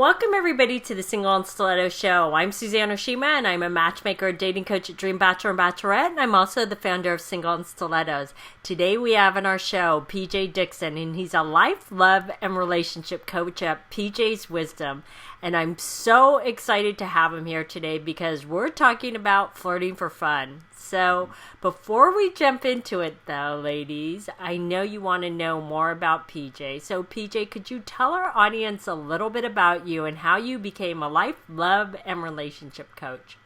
Welcome everybody to the Single and Stiletto Show. I'm Suzanne Oshima and I'm a matchmaker and dating coach at Dream Bachelor and Bachelorette, and I'm also the founder of Single and Stilettos. Today we have on our show PJ Dixon, and he's a life, love, and relationship coach at PJ's Wisdom. And I'm so excited to have him here today because we're talking about flirting for fun. So before we jump into it though, ladies, I know you want to know more about PJ. So PJ, could you tell our audience a little bit about you and how you became a life, love, and relationship coach?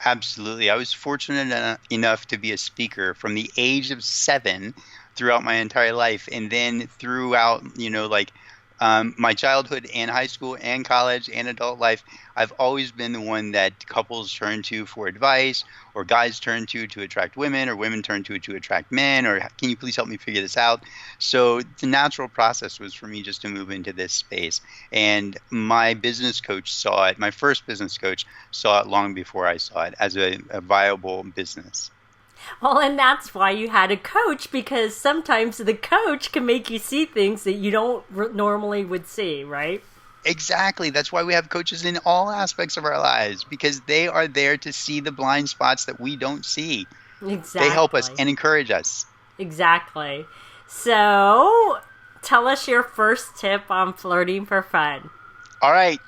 Absolutely. I was fortunate enough to be a speaker from the age of 7 throughout my entire life. And then throughout, my childhood and high school and college and adult life, I've always been the one that couples turn to for advice, or guys turn to attract women, or women turn to attract men, or can you please help me figure this out? So the natural process was for me just to move into this space. And my business coach saw it, my first business coach saw it long before I saw it as a viable business. Well, and that's why you had a coach, because sometimes the coach can make you see things that you don't normally would see, right? Exactly. That's why we have coaches in all aspects of our lives, because they are there to see the blind spots that we don't see. Exactly. They help us and encourage us. Exactly. So, tell us your first tip on flirting for fun. All right.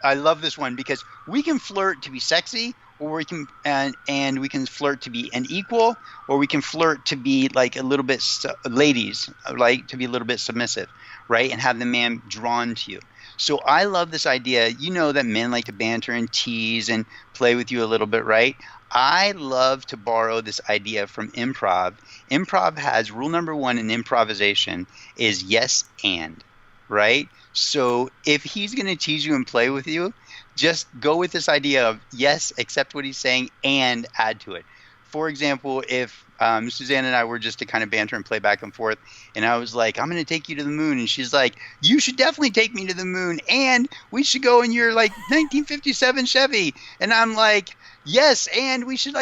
I love this one because we can flirt to be sexy, or we can and we can flirt to be an equal, or we can flirt to be like a little bit ladies, like to be a little bit submissive, right? And have the man drawn to you. So I love this idea. You know that men like to banter and tease and play with you a little bit, right? I love to borrow this idea from improv. Improv has rule number 1 in improvisation is yes and, right? So if he's going to tease you and play with you, just go with this idea of yes, accept what he's saying, and add to it. For example, if Suzanne and I were just to kind of banter and play back and forth, and I was like, I'm going to take you to the moon, and she's like, you should definitely take me to the moon, and we should go in your 1957 Chevy, and I'm like, yes, and we should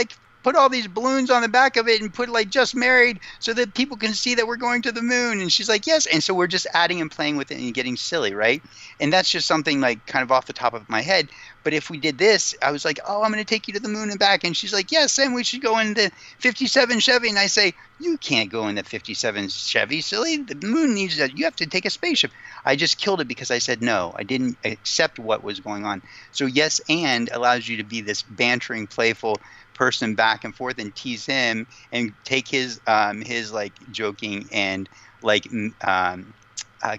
put all these balloons on the back of it and put just married so that people can see that we're going to the moon. And she's like, yes. And so we're just adding and playing with it and getting silly, right? And that's just something kind of off the top of my head. But if we did this, I was like, oh, I'm going to take you to the moon and back. And she's like, yes, and we should go in the 57 Chevy. And I say, you can't go in the 57 Chevy, silly. The moon needs that. You have to take a spaceship. I just killed it because I said no. I didn't accept what was going on. So yes, and allows you to be this bantering, playful person back and forth and tease him and take his joking and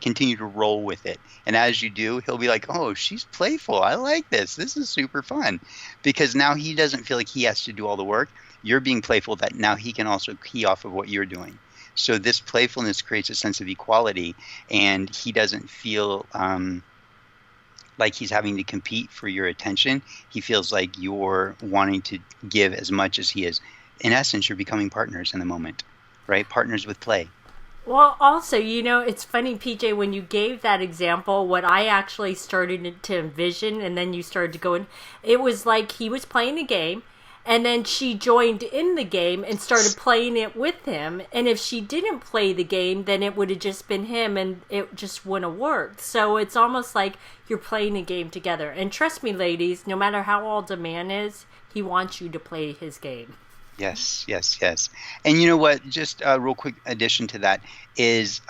continue to roll with it. And as you do, he'll be like, oh, she's playful. I like this. This is super fun. Because now he doesn't feel like he has to do all the work. You're being playful that now he can also key off of what you're doing. So this playfulness creates a sense of equality, and he doesn't feel like he's having to compete for your attention. He feels like you're wanting to give as much as he is. In essence, you're becoming partners in the moment, right? Partners with play. Well, also, it's funny, PJ, when you gave that example, what I actually started to envision, and then you started to go in, it was like he was playing a game, and then she joined in the game and started playing it with him. And if she didn't play the game, then it would have just been him and it just wouldn't have worked. So it's almost like you're playing a game together. And trust me, ladies, no matter how old a man is, he wants you to play his game. Yes, yes, yes. And you know what? Just a real quick addition to that is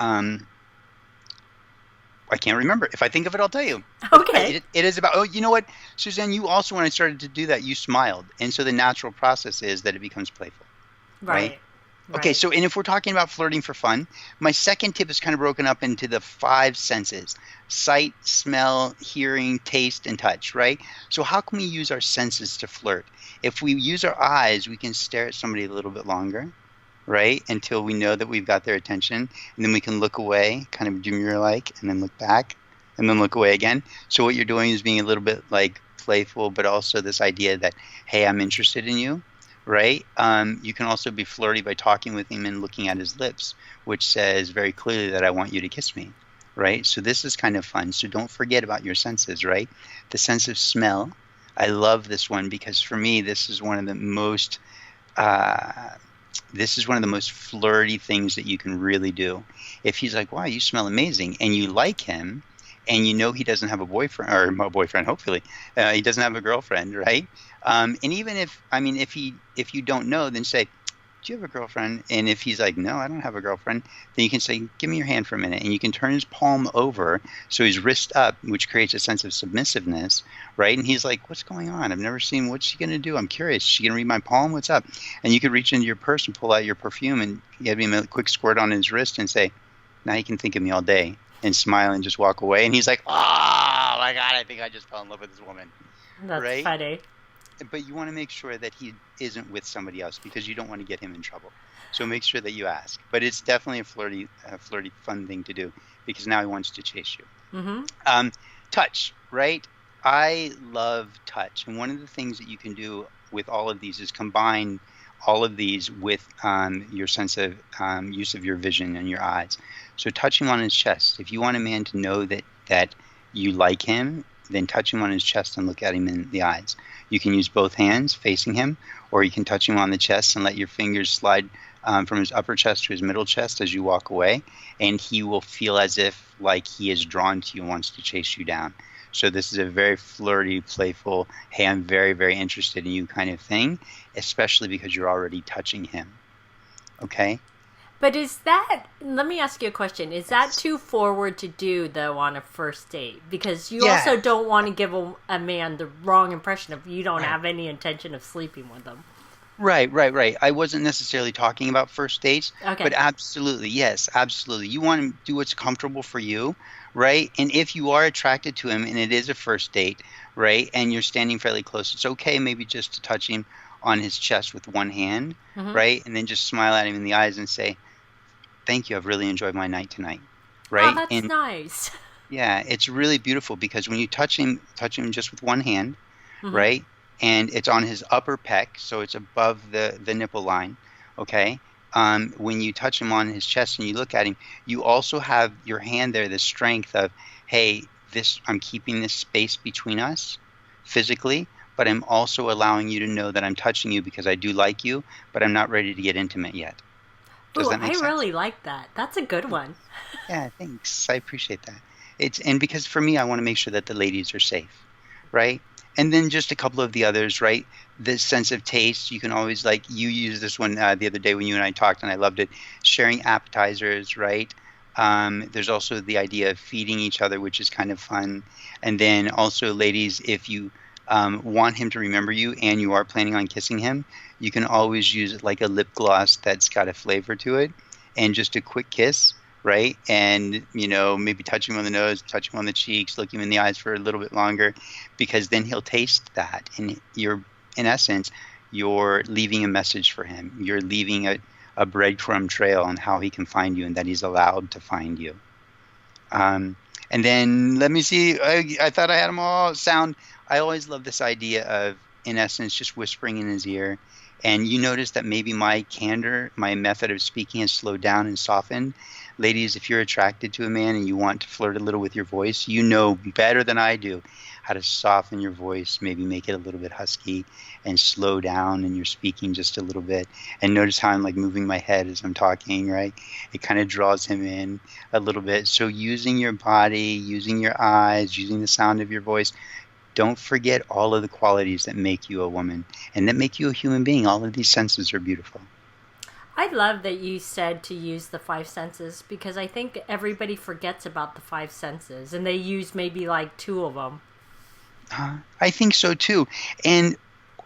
I can't remember. If I think of it, I'll tell you. Okay. It is about, you know what, Suzanne, you also, when I started to do that, you smiled. And so the natural process is that it becomes playful. Right? Okay, so, and if we're talking about flirting for fun, my second tip is kind of broken up into the 5 senses: sight, smell, hearing, taste, and touch, right? So how can we use our senses to flirt? If we use our eyes, we can stare at somebody a little bit longer, right? Until we know that we've got their attention. And then we can look away, kind of demure-like, and then look back, and then look away again. So what you're doing is being a little bit playful, but also this idea that, hey, I'm interested in you, right? You can also be flirty by talking with him and looking at his lips, which says very clearly that I want you to kiss me, right? So this is kind of fun. So don't forget about your senses, right? The sense of smell. I love this one because for me, this is one of the most flirty things that you can really do. If he's like, wow, you smell amazing, and you like him, and you know he doesn't have a boyfriend or a boyfriend. Hopefully, he doesn't have a girlfriend, right? And even if I mean, if you don't know, then say, do you have a girlfriend? And if he's like, no, I don't have a girlfriend, then you can say, give me your hand for a minute. And you can turn his palm over so he's wrist up, which creates a sense of submissiveness, right? And he's like, what's going on? I've never seen, what's she going to do? I'm curious. Is she going to read my palm? What's up? And you could reach into your purse and pull out your perfume and give him a quick squirt on his wrist and say, now you can think of me all day, and smile and just walk away. And he's like, oh my God, I think I just fell in love with this woman. That's right? funny. But you want to make sure that he isn't with somebody else because you don't want to get him in trouble. So make sure that you ask. But it's definitely a flirty, fun thing to do because now he wants to chase you. Mm-hmm. Touch, right? I love touch. And one of the things that you can do with all of these is combine all of these with your sense of use of your vision and your eyes. So touch him on his chest. If you want a man to know that you like him, then touch him on his chest and look at him in the eyes. You can use both hands facing him, or you can touch him on the chest and let your fingers slide from his upper chest to his middle chest as you walk away, and he will feel as if like he is drawn to you and wants to chase you down. So this is a very flirty, playful, hey, I'm very, very interested in you kind of thing, especially because you're already touching him. Okay? But let me ask you a question. Is that too forward to do, though, on a first date? Because you also don't want to give a man the wrong impression of you don't have any intention of sleeping with them. Right. I wasn't necessarily talking about first dates, but absolutely, yes, absolutely. You want to do what's comfortable for you, right? And if you are attracted to him and it is a first date, right, and you're standing fairly close, it's okay maybe just to touch him on his chest with one hand, right? And then just smile at him in the eyes and say, thank you, I've really enjoyed my night tonight, right? Oh, that's nice. Yeah, it's really beautiful because when you touch him just with one hand, right? And it's on his upper pec, so it's above the nipple line, okay? When you touch him on his chest and you look at him, you also have your hand there, the strength of, hey, I'm keeping this space between us physically, but I'm also allowing you to know that I'm touching you because I do like you, but I'm not ready to get intimate yet. Does that make sense? I really like that. That's a good one. Yeah, thanks. I appreciate that. And because for me, I want to make sure that the ladies are safe, right? And then just a couple of the others, right? This sense of taste, you can always, like, you used this one the other day when you and I talked, and I loved it. Sharing appetizers, right? There's also the idea of feeding each other, which is kind of fun. And then also, ladies, if you want him to remember you and you are planning on kissing him, you can always use like a lip gloss that's got a flavor to it and just a quick kiss, right? And, maybe touch him on the nose, touch him on the cheeks, look him in the eyes for a little bit longer, because then he'll taste that. And in essence, you're leaving a message for him. You're leaving a breadcrumb trail on how he can find you and that he's allowed to find you. And then let me see, I thought I had them all. Sound. I always love this idea of, in essence, just whispering in his ear. And you notice that maybe my candor, my method of speaking has slowed down and softened. Ladies, if you're attracted to a man and you want to flirt a little with your voice, you know better than I do how to soften your voice, maybe make it a little bit husky and slow down and you're speaking just a little bit. And notice how I'm like moving my head as I'm talking, right? It kind of draws him in a little bit. So using your body, using your eyes, using the sound of your voice, don't forget all of the qualities that make you a woman and that make you a human being. All of these senses are beautiful. I love that you said to use the 5 senses because I think everybody forgets about the 5 senses and they use maybe like 2 of them. I think so too. And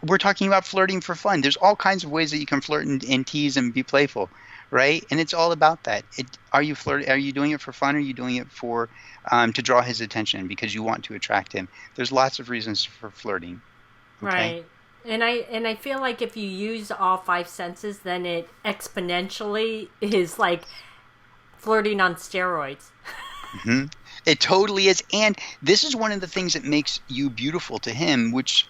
we're talking about flirting for fun. There's all kinds of ways that you can flirt and tease and be playful, right? And it's all about that. Are you flirting? Are you doing it for fun? Or are you doing it for to draw his attention because you want to attract him? There's lots of reasons for flirting. Okay? Right. And I feel like if you use all 5 senses, then it exponentially is like flirting on steroids. Mm-hmm. It totally is. And this is one of the things that makes you beautiful to him, which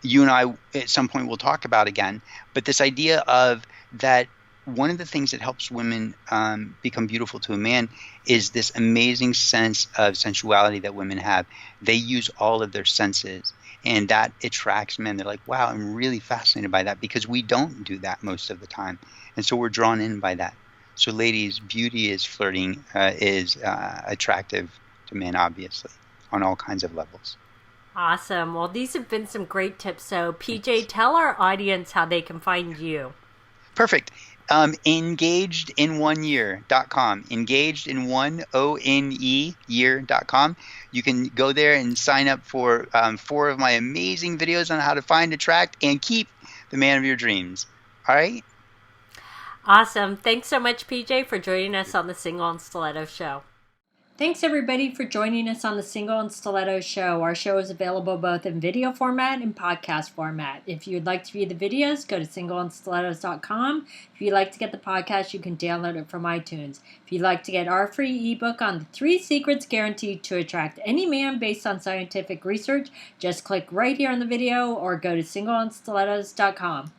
you and I at some point will talk about again. But this idea of that one of the things that helps women become beautiful to a man is this amazing sense of sensuality that women have. They use all of their senses. And that attracts men. They're like, wow, I'm really fascinated by that because we don't do that most of the time. And so we're drawn in by that. So ladies, beauty is flirting, is attractive to men, obviously, on all kinds of levels. Awesome. Well, these have been some great tips. So, PJ, tell our audience how they can find you. Perfect. Engagedin1year.com. Engagedin1 year.com. You can go there and sign up for 4 of my amazing videos on how to find, attract, and keep the man of your dreams. All right? Awesome. Thanks so much, PJ, for joining us on the Single and Stiletto Show. Thanks, everybody, for joining us on the Single and Stiletto Show. Our show is available both in video format and podcast format. If you'd like to view the videos, go to singleandstilettos.com. If you'd like to get the podcast, you can download it from iTunes. If you'd like to get our free ebook on the 3 secrets guaranteed to attract any man based on scientific research, just click right here on the video or go to singleandstilettos.com.